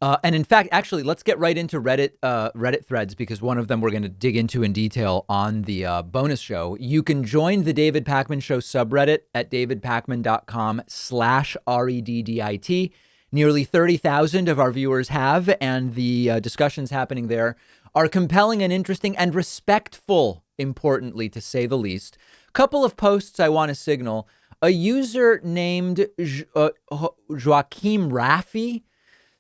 And in fact, actually, let's get right into Reddit threads, because one of them we're going to dig into in detail on the bonus show. You can join the David Pakman Show subreddit at davidpakman.com/reddit. Nearly 30,000 of our viewers have, and the discussions happening there are compelling and interesting and respectful, importantly, to say the least. Couple of posts I want to signal. A user named Joaquim Raffi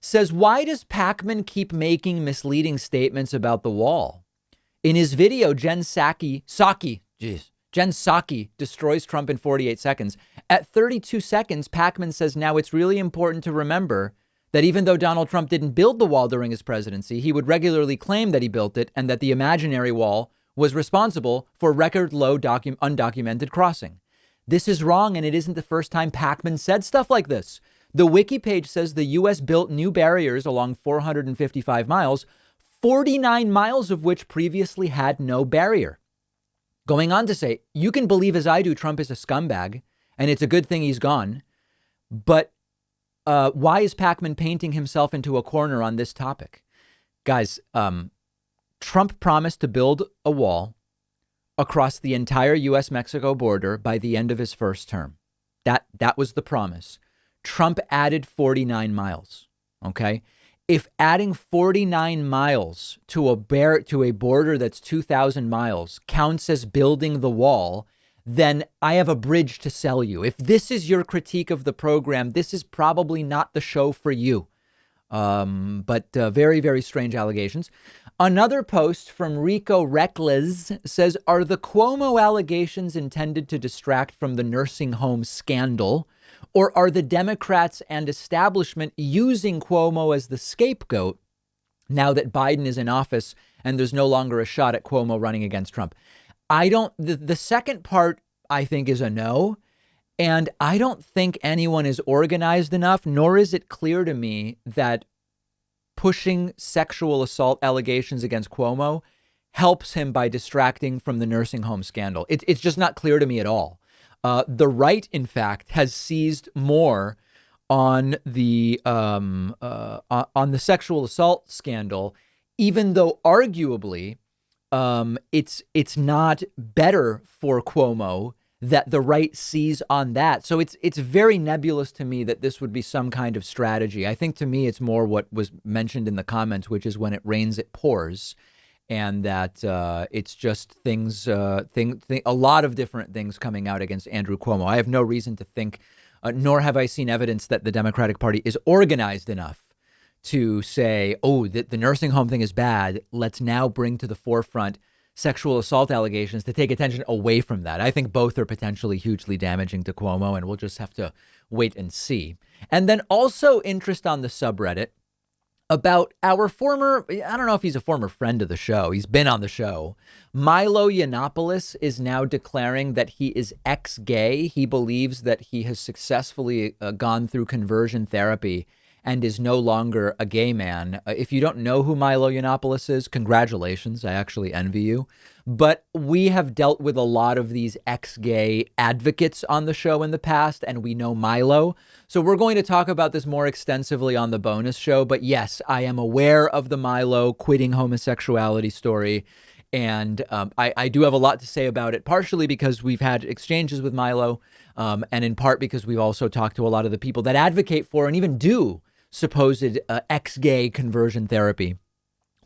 says, why does Pakman keep making misleading statements about the wall? In his video, Jen Psaki destroys Trump in 48 seconds. At 32 seconds, Pakman says, now it's really important to remember that even though Donald Trump didn't build the wall during his presidency, he would regularly claim that he built it and that the imaginary wall was responsible for record low undocumented crossing. This is wrong, and it isn't the first time Pakman said stuff like this. The wiki page says the U.S. built new barriers along 455 miles, 49 miles of which previously had no barrier. Going on to say, you can believe as I do Trump is a scumbag, and it's a good thing he's gone. But why is Pakman painting himself into a corner on this topic? Guys, Trump promised to build a wall across the entire U.S.-Mexico border by the end of his first term. That was the promise. Trump added 49 miles. OK, if adding 49 miles to a border that's 2,000 miles counts as building the wall, then I have a bridge to sell you. If this is your critique of the program, this is probably not the show for you. But very, very strange allegations. Another post from Rico Reckless says, are the Cuomo allegations intended to distract from the nursing home scandal? Or are the Democrats and establishment using Cuomo as the scapegoat now that Biden is in office and there's no longer a shot at Cuomo running against Trump? The second part, I think, is a no. And I don't think anyone is organized enough, nor is it clear to me that pushing sexual assault allegations against Cuomo helps him by distracting from the nursing home scandal. It's just not clear to me at all. The right, in fact, has seized more on the sexual assault scandal, even though arguably it's not better for Cuomo that the right sees on that. So it's very nebulous to me that this would be some kind of strategy. I think to me it's more what was mentioned in the comments, which is when it rains, it pours. And that it's just a lot of different things coming out against Andrew Cuomo. I have no reason to think, nor have I seen evidence that the Democratic Party is organized enough to say, oh, the nursing home thing is bad. Let's now bring to the forefront sexual assault allegations to take attention away from that. I think both are potentially hugely damaging to Cuomo, and we'll just have to wait and see. And then also interest on the subreddit about our former, I don't know if he's a former friend of the show. He's been on the show. Milo Yiannopoulos is now declaring that he is ex-gay. He believes that he has successfully gone through conversion therapy and is no longer a gay man. If you don't know who Milo Yiannopoulos is, congratulations. I actually envy you. But we have dealt with a lot of these ex-gay advocates on the show in the past, and we know Milo. So we're going to talk about this more extensively on the bonus show. But yes, I am aware of the Milo quitting homosexuality story. And I do have a lot to say about it, partially because we've had exchanges with Milo, and in part because we've also talked to a lot of the people that advocate for and even do supposed ex-gay conversion therapy.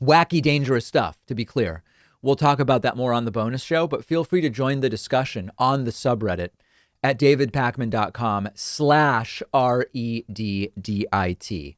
Wacky, dangerous stuff, to be clear. We'll talk about that more on the bonus show, but feel free to join the discussion on the subreddit at davidpakman.com/REDDIT.